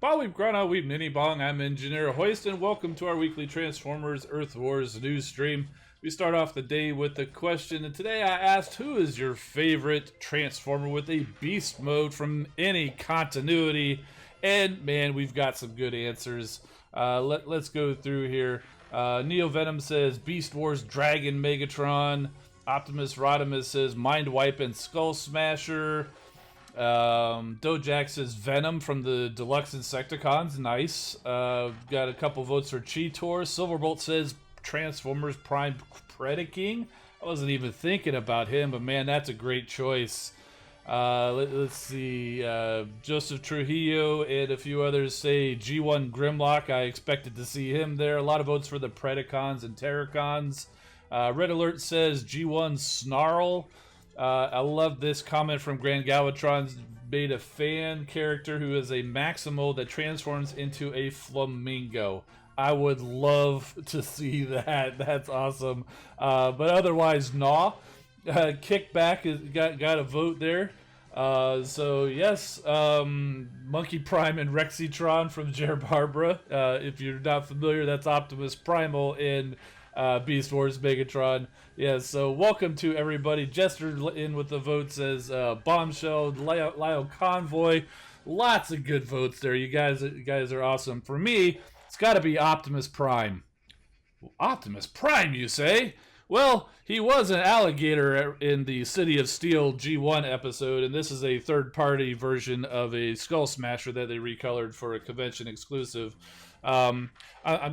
Ball Weep, Grana Weep, Ninny Bong, I'm Engineer Hoist, and welcome to our weekly Transformers Earth Wars news stream. We start off the day with a question, and today I asked, who is your favorite Transformer with a beast mode from any continuity? And man, we've got some good answers. Let's go through here. Neo Venom says Beast Wars Dragon Megatron. Optimus Rodimus says Mind Wipe and Skull Smasher. Dojak says Venom from the Deluxe Insecticons. Nice. Got a couple votes for Cheetor. Silverbolt says Transformers Prime Predaking. I wasn't even thinking about him, but man, that's a great choice. Let's see. Joseph Trujillo and a few others say G1 Grimlock. I expected to see him there. A lot of votes for the Predacons and Terracons. Red Alert says G1 Snarl. I love this comment from Grand Galvatron's beta fan character who is a Maximal that transforms into a flamingo. I would love to see that. That's awesome. But otherwise, Gnaw. Kickback is, got a vote there. So yes, Monkey Prime and Rexitron from Jer Barbara. If you're not familiar, that's Optimus Primal in Beast Wars Megatron. Yeah, so welcome to everybody. Jester in with the votes as Bombshell, Lyle Convoy. Lots of good votes there. You guys are awesome. For me, it's got to be Optimus Prime. Optimus Prime, you say? Well, he was an alligator in the City of Steel G1 episode, and this is a third-party version of a Skull Smasher that they recolored for a convention exclusive. I'm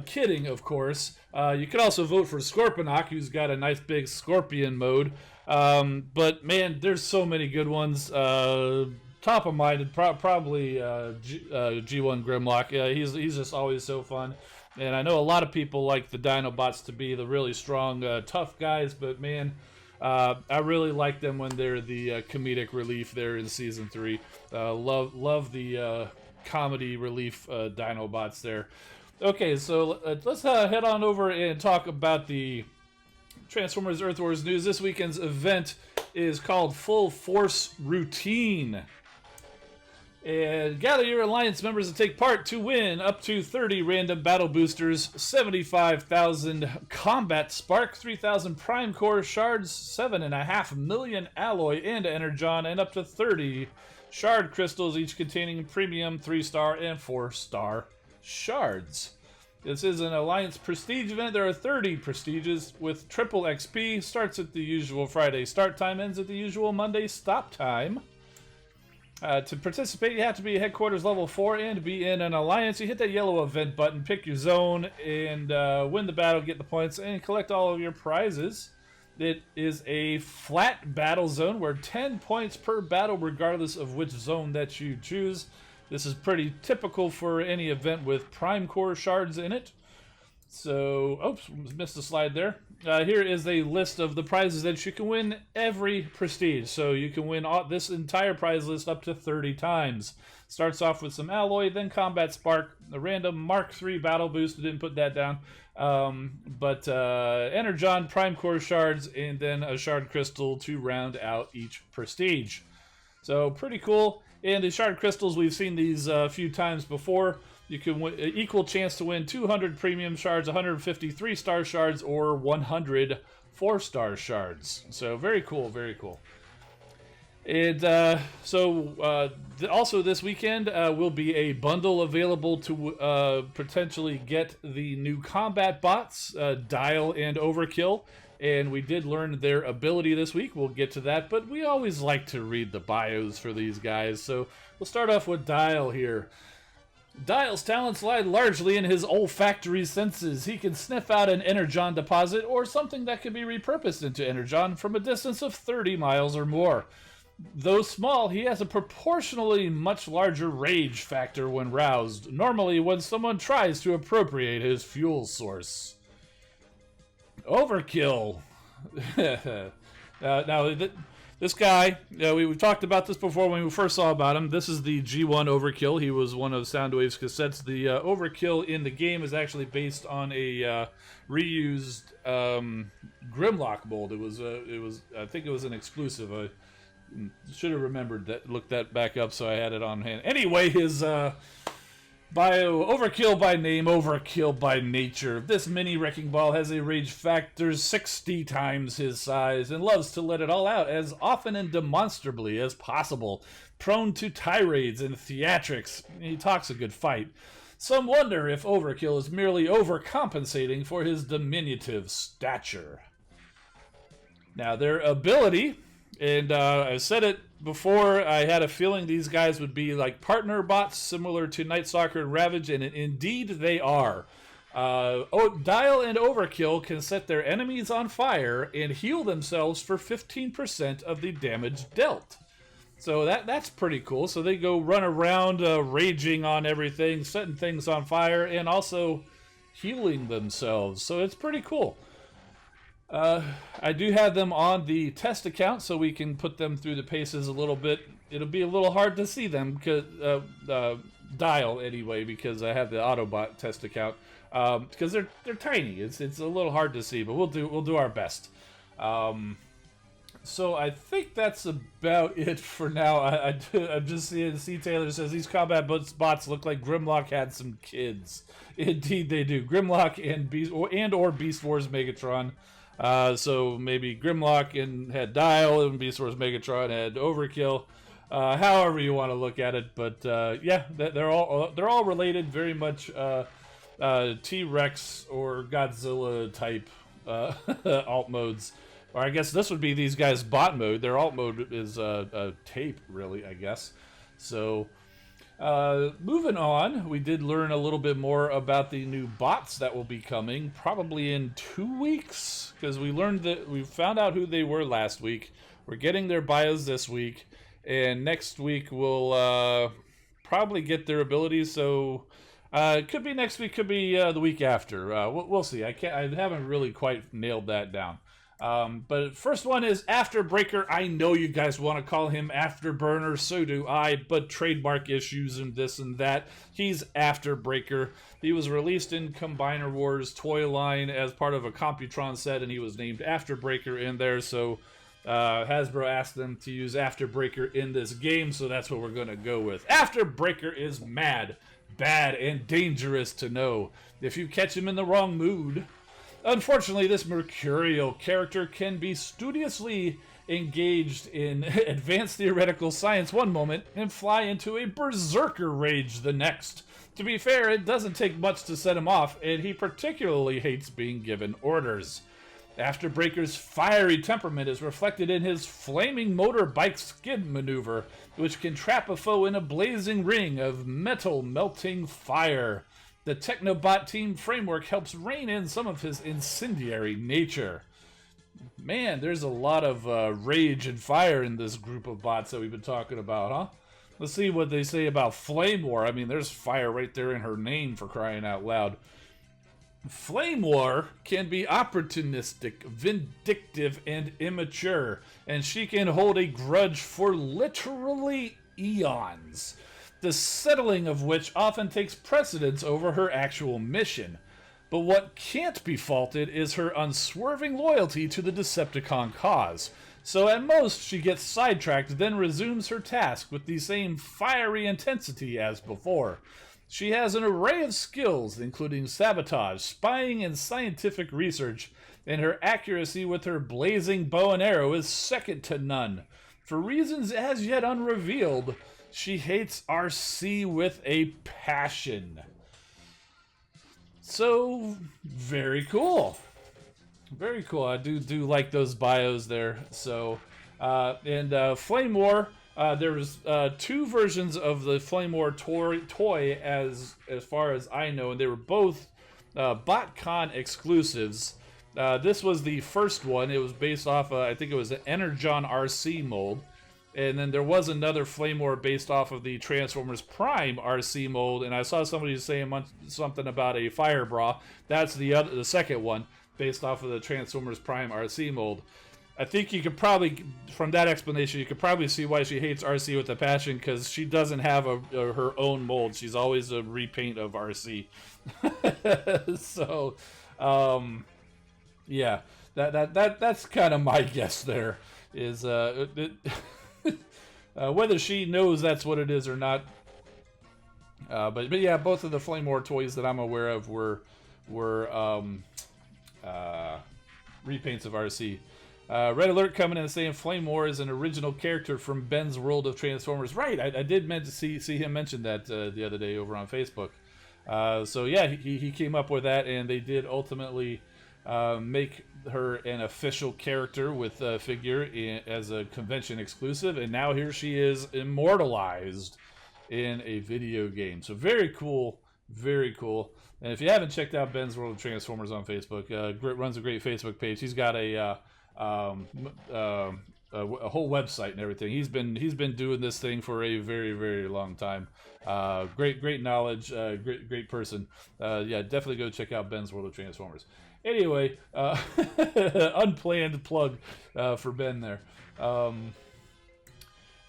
kidding, of course. You could also vote for Scorponok, who's got a nice big scorpion mode. But man, there's so many good ones. Top of mind, probably G1 Grimlock. He's just always so fun. And I know a lot of people like the Dinobots to be the really strong, tough guys, but man, I really like them when they're the comedic relief there in Season 3. Love the comedy relief Dinobots there. Okay, so let's head on over and talk about the Transformers Earth Wars news. This weekend's event is called Full Force Routine. And gather your Alliance members to take part to win up to 30 random battle boosters, 75,000 combat spark, 3,000 prime core shards, 7.5 million alloy and energon, and up to 30 shard crystals, each containing premium 3-star and 4-star shards. This is an Alliance Prestige event. There are 30 Prestiges with triple XP. Starts at the usual Friday start time, ends at the usual Monday stop time. To participate, you have to be Headquarters level 4 and be in an Alliance. You hit that yellow event button, pick your zone, and win the battle, get the points, and collect all of your prizes. It is a flat battle zone where 10 points per battle regardless of which zone that you choose. This is pretty typical for any event with Prime Core shards in it. So, oops, missed a slide there. Here is a list of the prizes that you can win every Prestige. So you can win this entire prize list up to 30 times. Starts off with some alloy, then Combat Spark, a random Mark III Battle Boost. I didn't put that down. But Energon, Prime Core Shards, and then a Shard Crystal to round out each Prestige. So pretty cool. And the Shard Crystals, we've seen these a few times before. You can win equal chance to win 200 premium shards, 150 3-star shards, or 100 4-star shards. So very cool, very cool. And also this weekend will be a bundle available to potentially get the new combat bots, Dile and Overkill. And we did learn their ability this week. We'll get to that, but we always like to read the bios for these guys. So we'll start off with Dile here. Dile's talents lie largely in his olfactory senses. He can sniff out an energon deposit or something that can be repurposed into energon from a distance of 30 miles or more. Though small, he has a proportionally much larger rage factor when roused, normally when someone tries to appropriate his fuel source. Overkill. This guy, we've talked about this before when we first saw about him. This is the G1 Overkill. He was one of Soundwave's cassettes. The Overkill in the game is actually based on a reused Grimlock mold. It was I think it was an exclusive. I should have remembered that. Looked that back up, so I had it on hand. Anyway, his Bio, overkill by name, overkill by nature. This mini wrecking ball has a rage factor 60 times his size and loves to let it all out as often and demonstrably as possible. Prone to tirades and theatrics, he talks a good fight. Some wonder if Overkill is merely overcompensating for his diminutive stature. Now, their ability, and I've said it before, I had a feeling these guys would be like partner bots similar to Night Stalker and Ravage, and indeed they are. Dile and Overkill can set their enemies on fire and heal themselves for 15% of the damage dealt. So that's pretty cool. So they go run around raging on everything, setting things on fire, and also healing themselves. So it's pretty cool. I do have them on the test account, so we can put them through the paces a little bit. It'll be a little hard to see them, because Dial anyway, because I have the Autobot test account. Because they're tiny. It's a little hard to see, but we'll do our best. So I think that's about it for now. I'm just seeing C. Taylor says these combat bots look like Grimlock had some kids. Indeed, they do. Grimlock and or Beast Wars Megatron. So maybe Grimlock and had Dial and Beast Wars Megatron had Overkill. However you want to look at it, but yeah, they're all related. Very much T-Rex or Godzilla type alt modes. Or I guess this would be these guys' bot mode. Their alt mode is tape, really, I guess. So, moving on, we did learn a little bit more about the new bots that will be coming, probably in 2 weeks, because we found out who they were last week. We're getting their bios this week, and next week we'll probably get their abilities. So, it could be next week, could be the week after. We'll see. I haven't really quite nailed that down. But first one is Afterbreaker. I know you guys want to call him Afterburner, so do I, but trademark issues and this and that. He's Afterbreaker. He was released in Combiner Wars toy line as part of a Computron set, and he was named Afterbreaker in there, so Hasbro asked them to use Afterbreaker in this game, so that's what we're going to go with. Afterbreaker is mad, bad, and dangerous to know. If you catch him in the wrong mood... Unfortunately, this mercurial character can be studiously engaged in advanced theoretical science one moment and fly into a berserker rage the next. To be fair, it doesn't take much to set him off, and he particularly hates being given orders. Afterbreaker's fiery temperament is reflected in his flaming motorbike skid maneuver, which can trap a foe in a blazing ring of metal-melting fire. The Technobot team framework helps rein in some of his incendiary nature. Man, there's a lot of rage and fire in this group of bots that we've been talking about, huh? Let's see what they say about Flamewar. I mean, there's fire right there in her name, for crying out loud. Flamewar can be opportunistic, vindictive, and immature, and she can hold a grudge for literally eons, the settling of which often takes precedence over her actual mission. But what can't be faulted is her unswerving loyalty to the Decepticon cause. So at most, she gets sidetracked, then resumes her task with the same fiery intensity as before. She has an array of skills, including sabotage, spying, and scientific research, and her accuracy with her blazing bow and arrow is second to none. For reasons as yet unrevealed, she hates RC with a passion. So, very cool. Very cool. I do like those bios there. So, Flame War, there was 2 versions of the Flame War toy as far as I know, and they were both BotCon exclusives. This was the first one. It was based off, I think it was an Energon RC mold. And then there was another Flame War based off of the Transformers Prime RC mold, and I saw somebody saying something about a Fire Bra. That's the second one, based off of the Transformers Prime RC mold. I think you could probably, from that explanation, you could probably see why she hates RC with a passion, because she doesn't have her own mold. She's always a repaint of RC. So, yeah, that's kind of my guess there. Is whether she knows that's what it is or not, But yeah, both of the Flamewar toys that I'm aware of were repaints of RC. Red Alert coming in and saying Flamewar is an original character from Ben's World of Transformers. Right, I did meant to see him mention that the other day over on Facebook. So yeah, he came up with that, and they did ultimately make her an official character with a figure as a convention exclusive, and now here she is immortalized in a video game. So very cool, very cool. And if you haven't checked out Ben's World of Transformers on Facebook, runs a great Facebook page. He's got a whole website and everything. He's been doing this thing for a very, very long time. Great knowledge. Great person. Yeah, definitely go check out Ben's World of Transformers. Anyway, unplanned plug for Ben there.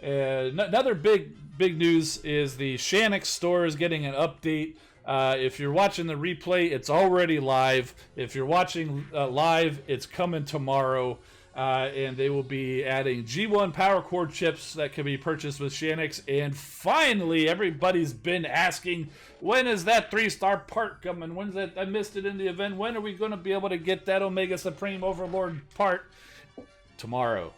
Another big news is the Shanix Store is getting an update. If you're watching the replay, it's already live. If you're watching live, it's coming tomorrow. And they will be adding G1 power cord chips that can be purchased with Shanix. And finally, everybody's been asking, when is that 3-star part coming? When's that? I missed it in the event. When are we going to be able to get that Omega Supreme Overlord part? Tomorrow.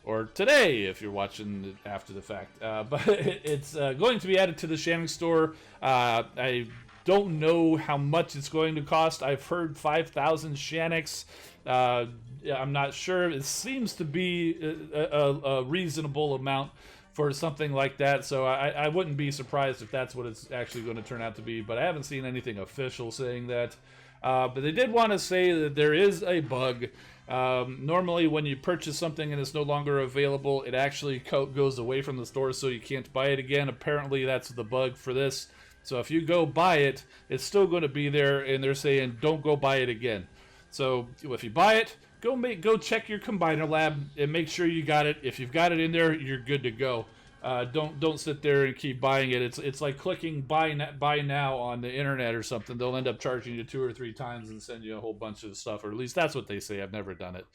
Or today, if you're watching after the fact. But it's going to be added to the Shanix Store. I don't know how much it's going to cost. I've heard 5,000 Shanix. I'm not sure. It seems to be a reasonable amount for something like that. So I wouldn't be surprised if that's what it's actually going to turn out to be. But I haven't seen anything official saying that. But they did want to say that there is a bug. Normally when you purchase something and it's no longer available, it actually goes away from the store, so you can't buy it again. Apparently that's the bug for this. So if you go buy it, it's still going to be there, and they're saying don't go buy it again. So if you buy it, go check your combiner lab and make sure you got it. If you've got it in there, you're good to go. Don't sit there and keep buying it. It's like clicking buy now on the internet or something. They'll end up charging you 2 or 3 times and send you a whole bunch of stuff, or at least that's what they say. I've never done it,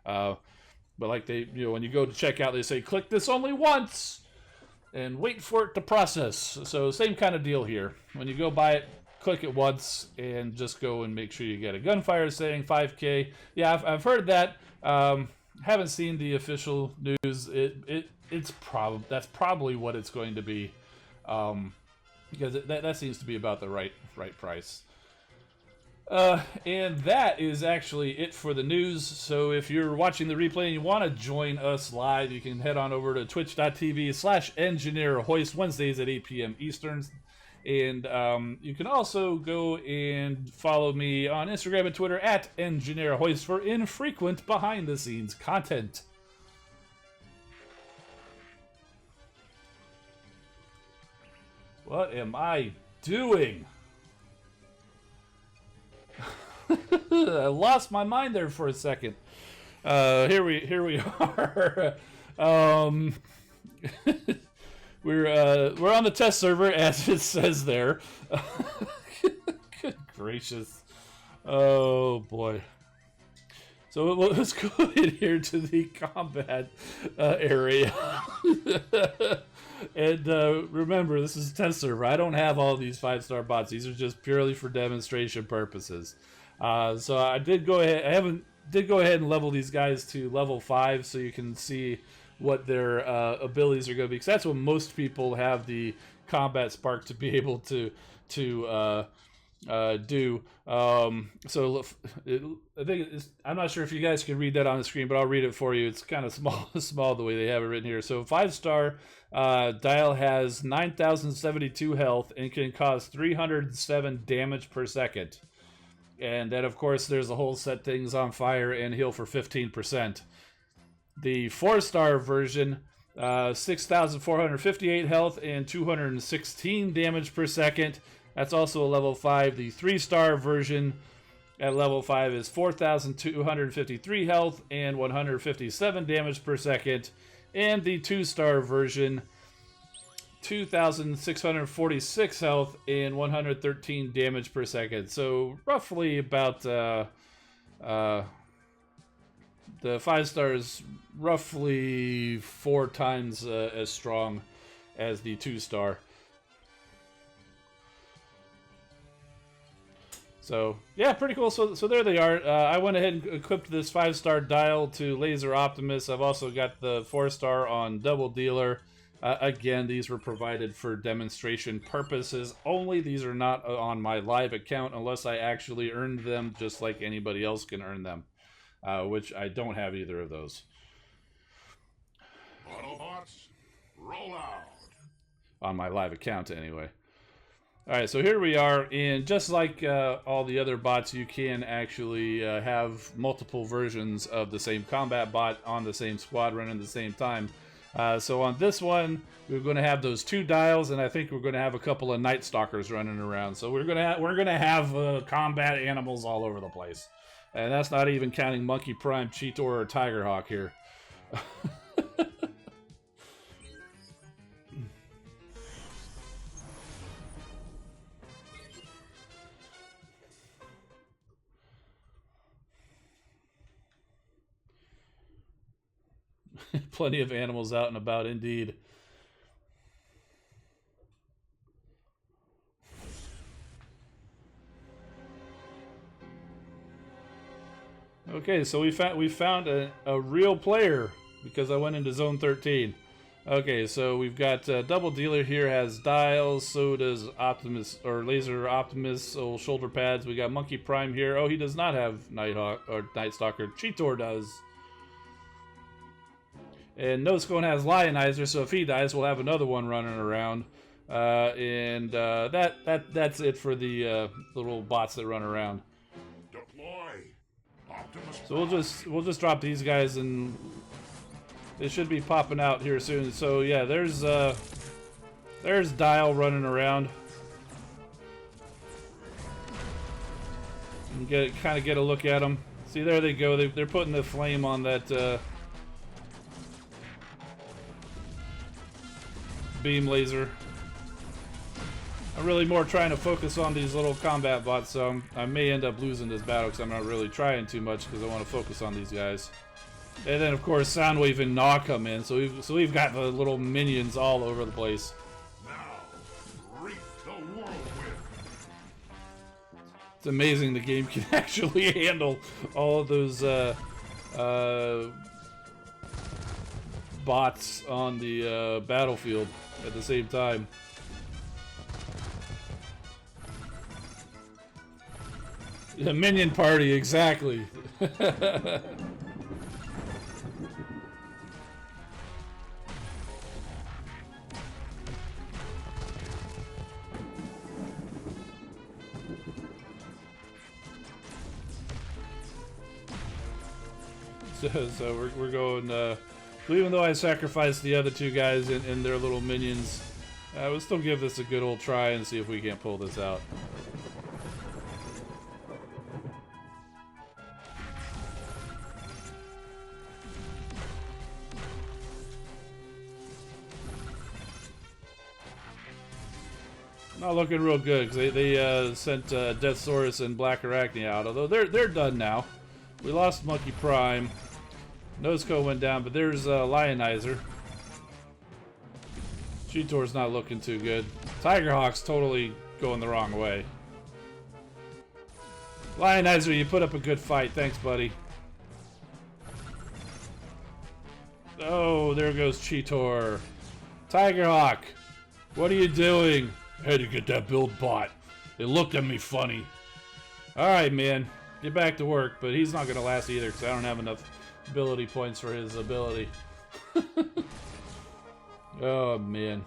but like when you go to check out, they say click this only once and wait for it to process. So same kind of deal here. When you go buy it, click it once and just go and make sure you get it. Gunfire is saying 5K. Yeah, I've heard that. Haven't seen the official news. That's probably what it's going to be, because that seems to be about the right price. And that is actually it for the news. So if you're watching the replay and you want to join us live, you can head on over to twitch.tv/EngineerHoist Wednesdays at 8 p.m. Eastern. And you can also go and follow me on Instagram and Twitter at EngineerHoist for infrequent behind-the-scenes content. What am I doing? I lost my mind there for a second. Here we are. We're on the test server, as it says there. Good gracious. Oh boy. So let's go in here to the combat area. And remember, this is a test server. I don't have all these 5-star bots. These are just purely for demonstration purposes. So I did go ahead. Did go ahead and level these guys to level 5, so you can see what their abilities are going to be. Because that's what most people have the combat spark to be able to do. So I think I'm not sure if you guys can read that on the screen, but I'll read it for you. It's kind of small the way they have it written here. So 5-star Dile has 9,072 health and can cause 307 damage per second. And then of course there's the whole set things on fire and heal for 15%. The 4-star version, 6,458 health and 216 damage per second. That's also a level 5. The 3-star version at level 5 is 4,253 health and 157 damage per second. And the 2-star version, 2,646 health and 113 damage per second. So roughly about the 5-star is roughly 4 times as strong as the 2-star. So yeah, pretty cool. So there they are. I went ahead and equipped this 5-star Dile to Laser Optimus. I've also got the 4-star on Double Dealer. Again, these were provided for demonstration purposes only. These are not on my live account unless I actually earned them, just like anybody else can earn them, which I don't have either of those. Autobots, roll out. On my live account, anyway. Alright, so here we are, and just like all the other bots, you can actually have multiple versions of the same combat bot on the same squad running at the same time. So on this one, we're going to have those 2 Dials, and I think we're going to have a couple of Night Stalkers running around. So we're gonna have combat animals all over the place, and that's not even counting Monkey Prime, Cheetor, or Tigerhawk here. Plenty of animals out and about, indeed. Okay, so we found a real player because I went into Zone 13. Okay, so we've got Double Dealer here has dials, so does Optimus or Laser Optimus shoulder pads. We got Monkey Prime here. Oh, he does not have Nighthawk or Night Stalker. Cheetor does. And Noscone has Lionizer, so if he dies, we'll have another one running around. That's it for the little bots that run around. Deploy. Optimus So we'll just drop these guys, and they should be popping out here soon. So yeah, there's Dile running around. And kind of get a look at them. See, there they go. They're putting the flame on that beam laser. I'm really more trying to focus on these little combat bots, so I may end up losing this battle because I'm not really trying too much because I want to focus on these guys. And then of course Soundwave and Gnaw come in, so we've got the little minions all over the place. now. Reap the whirlwind. It's amazing the game can actually handle all of those bots on the battlefield at the same time. The minion party, exactly. So we're going, even though I sacrificed the other 2 guys and their little minions, we'll still give this a good old try and see if we can't pull this out. Not looking real good because they sent Deathsaurus and Black Arachne out, although they're done now. We lost Monkey Prime. Nosco went down, but there's Lionizer. Cheetor's not looking too good. Tigerhawk's totally going the wrong way. Lionizer, you put up a good fight. Thanks, buddy. Oh, there goes Cheetor. Tigerhawk, what are you doing? I had to get that build bot. It looked at me funny. Alright, man. Get back to work, but he's not going to last either because I don't have enough ability points for his ability. Oh, man.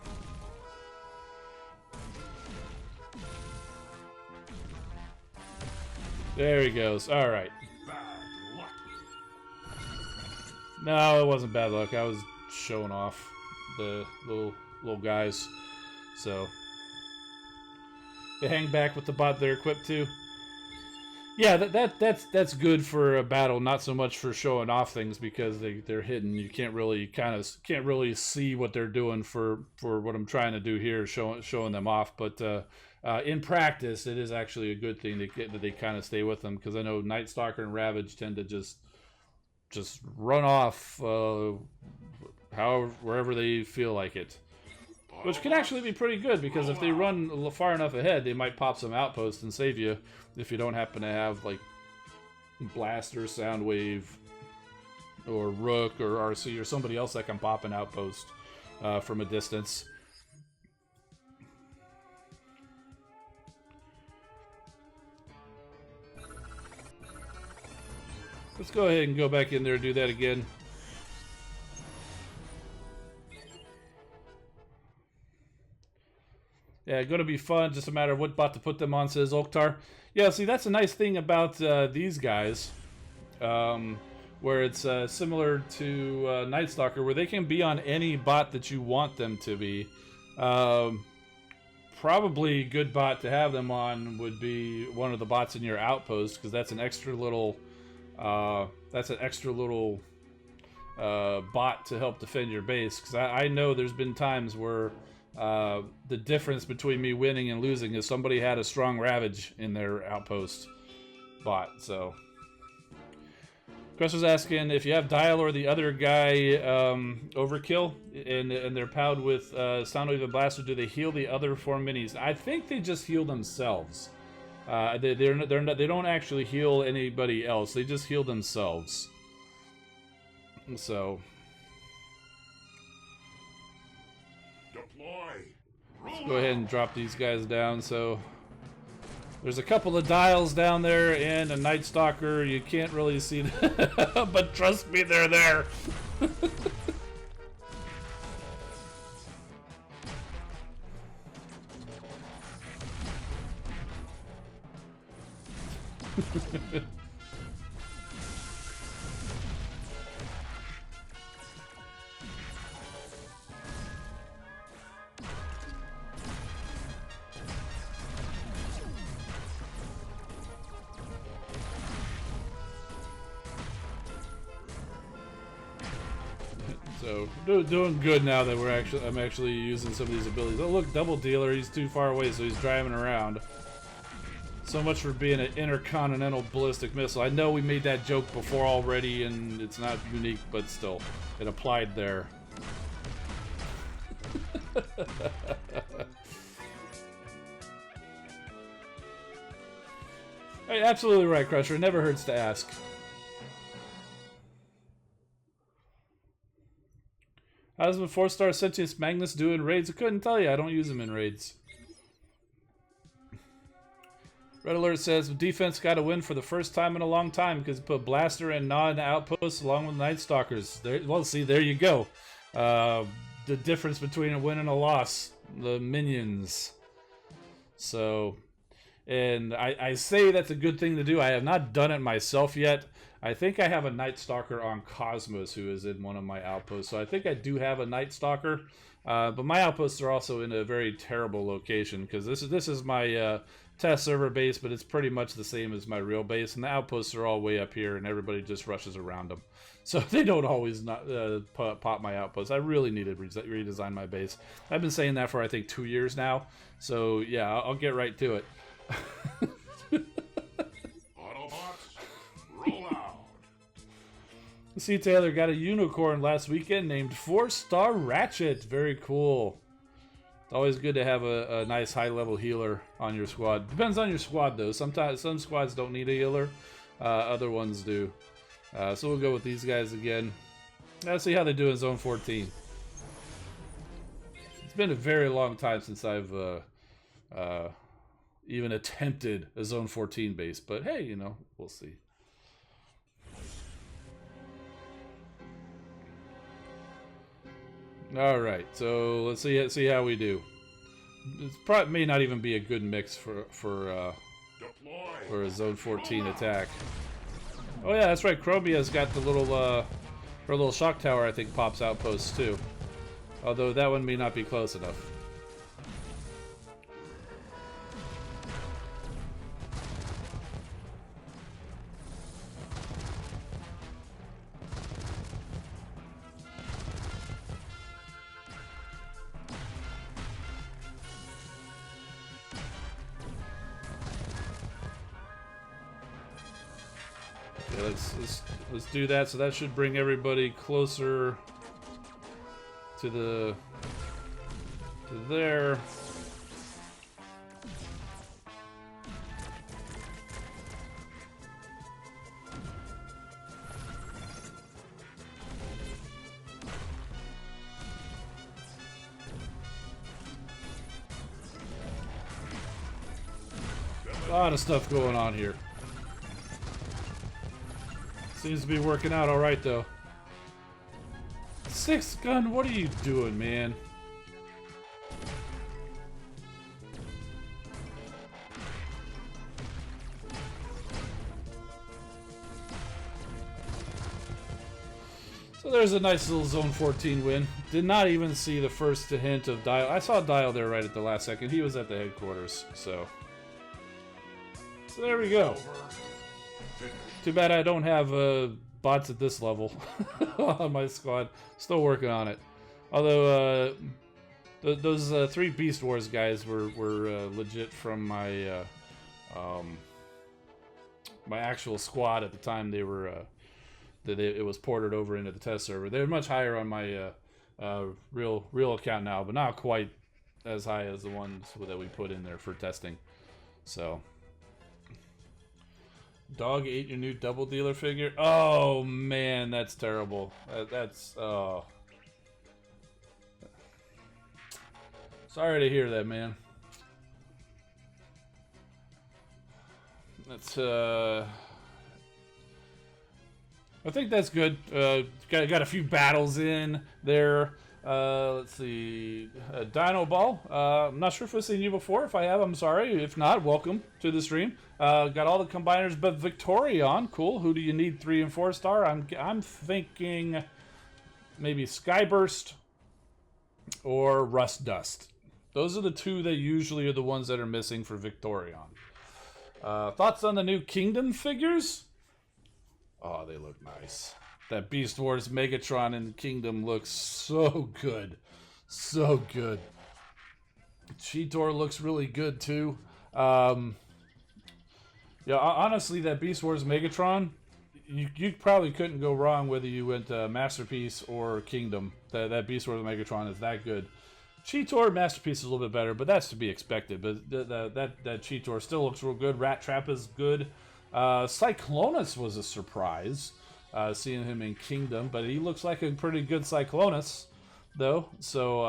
There he goes. Alright. Bad luck. No, it wasn't bad luck. I was showing off the little guys. So they hang back with the bot they're equipped to. Yeah, that's good for a battle, not so much for showing off things because they're hidden. You can't really see what they're doing for what I'm trying to do here, showing them off. But in practice, it is actually a good thing that they kind of stay with them because I know Night Stalker and Ravage tend to just run off wherever they feel like it. which can actually be pretty good because if they run far enough ahead, they might pop some outposts and save you if you don't happen to have like Blaster, Soundwave, or Rook or RC or somebody else that can pop an outpost from a distance. Let's go ahead and go back in there and do that again. Yeah, going to be fun. Just a matter of what bot to put them on, says Oktar. Yeah, see, that's a nice thing about these guys. Where it's similar to Night Stalker, where they can be on any bot that you want them to be. Probably a good bot to have them on would be one of the bots in your outpost, because that's an extra little bot to help defend your base. Because I know there's been times where the difference between me winning and losing is somebody had a strong Ravage in their outpost bot. So Chris was asking if you have Dile or the other guy Overkill and they're powered with Soundwave and Blaster, do they heal the other 4 minis? I think they just heal themselves. They don't actually heal anybody else. They just heal themselves. So Deploy. let's go ahead and drop these guys down. So there's a couple of Dials down there and a Night Stalker. You can't really see them, but trust me, they're there. So doing good now that I'm actually using some of these abilities. Oh look, double dealer. He's too far away, so he's driving around. So much for being an intercontinental ballistic missile. I know we made that joke before already, and it's not unique, but still, it applied there. Hey, absolutely right, Crusher. It never hurts to ask. How's the 4-star Sentience Magnus do in raids? I couldn't tell you. I don't use them in raids. Red Alert says defense got to win for the first time in a long time because put Blaster and non-outposts along with Night Stalkers. Well, see, there you go. The difference between a win and a loss. The minions. So, and I say that's a good thing to do. I have not done it myself yet. I think I have a Night Stalker on Cosmos who is in one of my outposts. So I think I do have a Night Stalker. But my outposts are also in a very terrible location because this is my test server base, but it's pretty much the same as my real base. And the outposts are all way up here and everybody just rushes around them. So they don't always pop my outposts. I really need to redesign my base. I've been saying that for I think 2 years now. So yeah, I'll get right to it. C. Taylor got a unicorn last weekend named 4-star Ratchet. Very cool. It's always good to have a nice high-level healer on your squad. Depends on your squad, though. Sometimes some squads don't need a healer. Other ones do. So we'll go with these guys again. Let's see how they do in Zone 14. It's been a very long time since I've even attempted a Zone 14 base. But hey, you know, we'll see. All right, so let's see how we do. It probably may not even be a good mix for a Zone 14 attack. Oh yeah, that's right. C.O.M.B.A.'s got the little her little shock tower. I think pops outposts too. Although that one may not be close enough. Let's do that. So that should bring everybody closer to the to there. A lot of stuff going on here. Seems to be working out all right, though. Six gun, what are you doing, man? So there's a nice little Zone 14 win. Did not even see the first hint of Dile. I saw Dile there right at the last second. He was at the headquarters, so there we go. Too bad I don't have bots at this level on my squad. Still working on it. Although those 3 Beast Wars guys were legit from my my actual squad at the time. They were it was ported over into the test server. They're much higher on my real account now, but not quite as high as the ones that we put in there for testing. So. Dog ate your new double dealer figure? Oh man, that's terrible. That's sorry to hear that, man. That's I think that's good. Got a few battles in there. Let's see. Dino Ball. I'm not sure if I've seen you before. If I have, I'm sorry. If not, welcome to the stream. Got all the combiners, but Victorion. Cool. Who do you need 3 and 4 star? I'm thinking maybe Skyburst or Rust Dust. Those are the 2 that usually are the ones that are missing for Victorion. Thoughts on the new Kingdom figures? Oh, they look nice. That Beast Wars Megatron in the Kingdom looks so good. So good. Cheetor looks really good, too. Yeah, honestly, that Beast Wars Megatron, you probably couldn't go wrong whether you went Masterpiece or Kingdom. That Beast Wars Megatron is that good. Cheetor Masterpiece is a little bit better, but that's to be expected. But that Cheetor still looks real good. Rat Trap is good. Cyclonus was a surprise. Seeing him in Kingdom, but he looks like a pretty good Cyclonus, though. So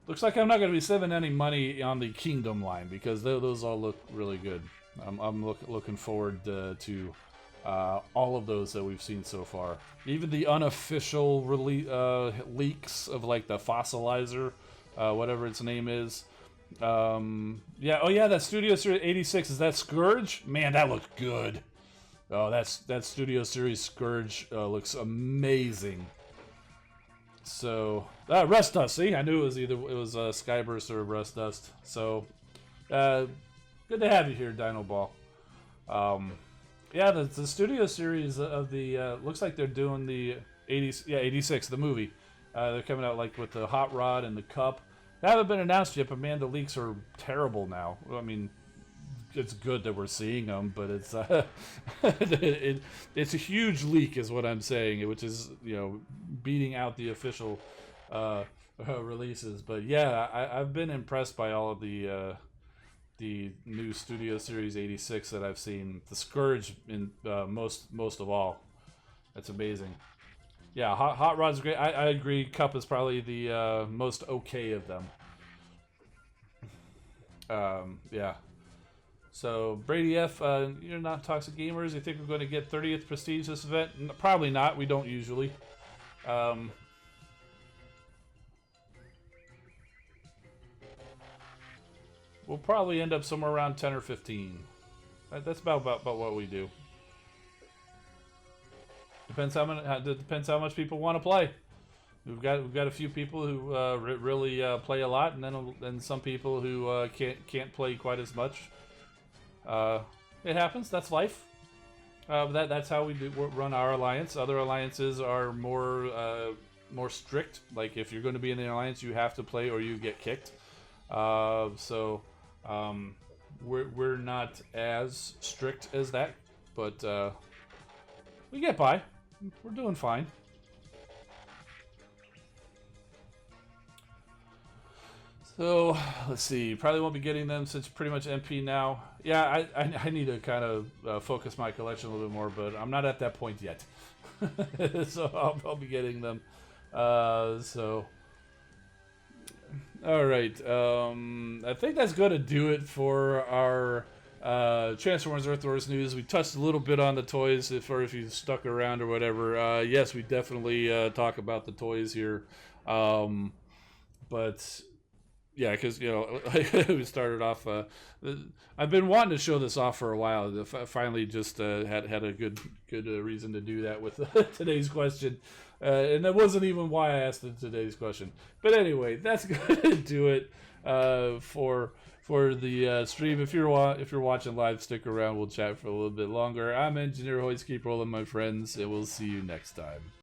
looks like I'm not going to be saving any money on the Kingdom line because those all look really good. I'm looking forward to all of those that we've seen so far. Even the unofficial leaks of like the Fossilizer, whatever its name is. Yeah, oh yeah, that Studio Series 86, is that Scourge? Man, that looks good. Oh, that Studio Series Scourge looks amazing. So, Rust Dust, see? I knew it was Skyburst or Rust Dust. So, good to have you here, Dino Ball. Yeah, the Studio Series of the, looks like they're doing the 86, the movie. They're coming out like with the Hot Rod and the Cup. They haven't been announced yet, but man, the leaks are terrible now. I mean, it's good that we're seeing them, but it's it's a huge leak, is what I'm saying, which is, you know, beating out the official releases. But yeah, I've been impressed by all of the new Studio Series 86 that I've seen. The Scourge in most of all. That's amazing. Yeah, Hot Rod's great. I agree. Cup is probably the most okay of them. Yeah. So, Brady F, you're not Toxic Gamers. You think we're going to get 30th Prestige this event? Probably not. We don't usually. We'll probably end up somewhere around 10 or 15. That's about what we do. Depends how much people want to play. We've got a few people who really play a lot, and then some people who can't play quite as much. It happens. That's life. That's how we run our alliance. Other alliances are more strict. Like if you're going to be in the alliance, you have to play or you get kicked. So we're not as strict as that, but we get by. We're doing fine. So let's see. Probably won't be getting them since pretty much MP now. Yeah, I need to kind of focus my collection a little bit more, but I'm not at that point yet. So I'll be getting them. So all right. I think that's going to do it for our Transformers Earth Wars news. We touched a little bit on the toys, if you stuck around or whatever. Yes, we definitely talk about the toys here. But yeah, because we started off. I've been wanting to show this off for a while. I finally just had a good reason to do that with today's question, and that wasn't even why I asked today's question. But anyway, that's going to do it for the stream. If you're watching live, stick around. We'll chat for a little bit longer. I'm Engineer Hoist. Keep rolling, my friends, and we'll see you next time.